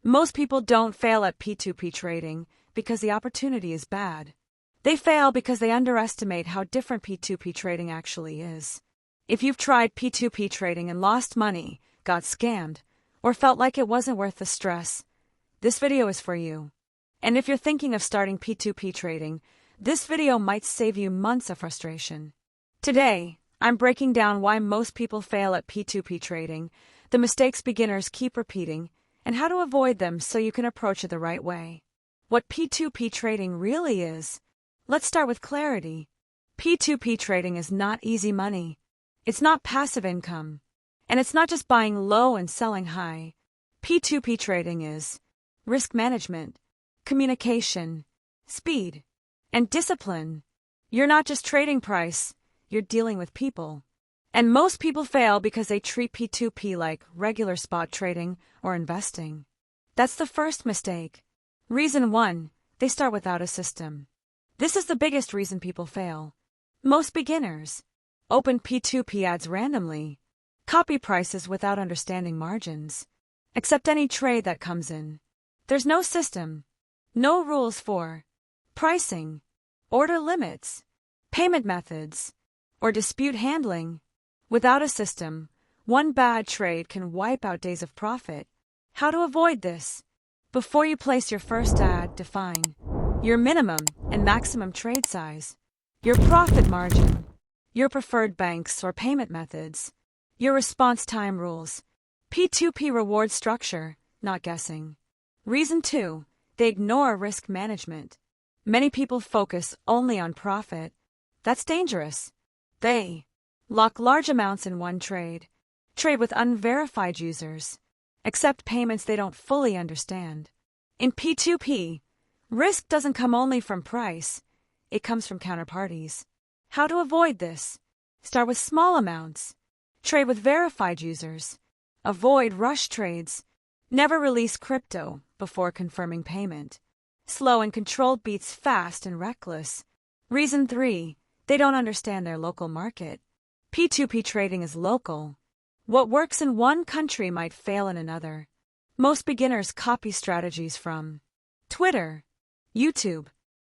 Most people don't fail at P2P trading because the opportunity is bad. They fail because they underestimate how different P2P trading actually is. If you've tried P2P trading and lost money, got scammed, or felt like it wasn't worth the stress, this video is for you. And if you're thinking of starting P2P trading, this video might save you months of frustration. Today, I'm breaking down why most people fail at P2P trading, the mistakes beginners keep repeating, and how to avoid them so you can approach it the right way. What P2P trading really is. Let's start with clarity. P2P trading is not easy money. It's not passive income. And it's not just buying low and selling high. P2P trading is risk management, communication, speed, and discipline. You're not just trading price, you're dealing with people. And most people fail because they treat P2P like regular spot trading or investing. That's the first mistake. Reason 1, they start without a system. This is the biggest reason people fail. Most beginners open P2P ads randomly, copy prices without understanding margins, accept any trade that comes in. There's no system, no rules for pricing, order limits, payment methods, or dispute handling. Without a system, one bad trade can wipe out days of profit. How to avoid this? Before you place your first ad, define your minimum and maximum trade size, your profit margin, your preferred banks or payment methods, your response time rules. P2P reward structure, not guessing. Reason 2, they ignore risk management. Many people focus only on profit. That's dangerous. They lock large amounts in one trade, trade with unverified users, accept payments they don't fully understand. In P2P, risk doesn't come only from price, it comes from counterparties. How to avoid this? Start with small amounts. Trade with verified users. Avoid rush trades. Never release crypto before confirming payment. Slow and controlled beats fast and reckless. Reason 3, they don't understand their local market. P2P trading is local. What works in one country might fail in another. Most beginners copy strategies from Twitter, YouTube,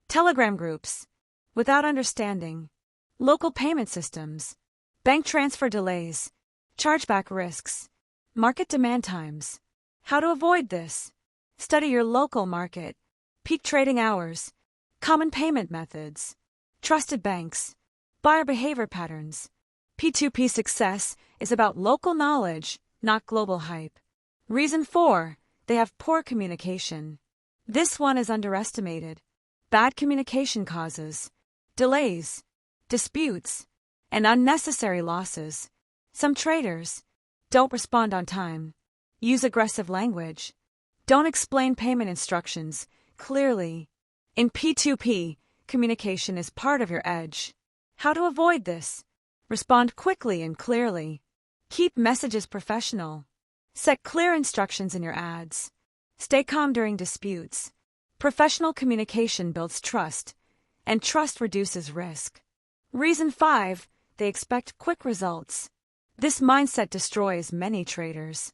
Telegram groups, without understanding local payment systems, bank transfer delays, chargeback risks, market demand times. How to avoid this? Study your local market, peak trading hours, common payment methods, trusted banks, buyer behavior patterns. P2P success is about local knowledge, not global hype. Reason 4, they have poor communication. This one is underestimated. Bad communication causes delays, disputes, and unnecessary losses. Some traders don't respond on time, use aggressive language, don't explain payment instructions clearly. In P2P, communication is part of your edge. How to avoid this? Respond quickly and clearly. Keep messages professional. Set clear instructions in your ads. Stay calm during disputes. Professional communication builds trust, and trust reduces risk. Reason 5, they expect quick results. This mindset destroys many traders.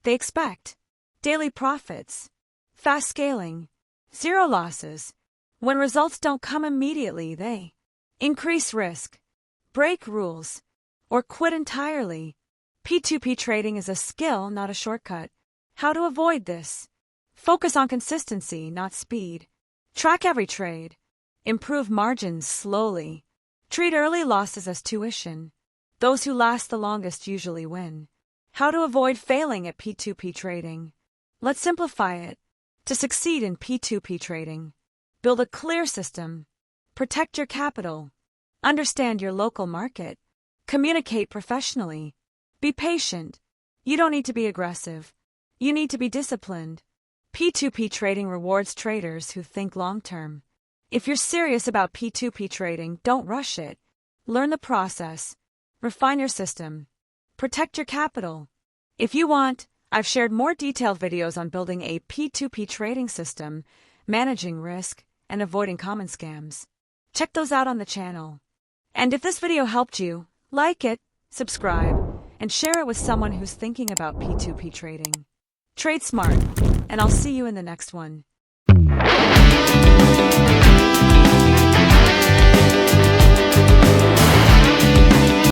They expect daily profits, fast scaling, zero losses. When results don't come immediately, they increase risk, break rules, or quit entirely. P2P trading is a skill, not a shortcut. How to avoid this? Focus on consistency, not speed. Track every trade. Improve margins slowly. Treat early losses as tuition. Those who last the longest usually win. How to avoid failing at P2P trading? Let's simplify it. To succeed in P2P trading, build a clear system. Protect your capital. Understand your local market. Communicate professionally. Be patient. You don't need to be aggressive. You need to be disciplined. P2P trading rewards traders who think long-term. If you're serious about P2P trading, don't rush it. Learn the process. Refine your system. Protect your capital. If you want, I've shared more detailed videos on building a P2P trading system, managing risk, and avoiding common scams. Check those out on the channel. And if this video helped you, like it, subscribe, and share it with someone who's thinking about P2P trading. Trade smart. and I'll see you in the next one.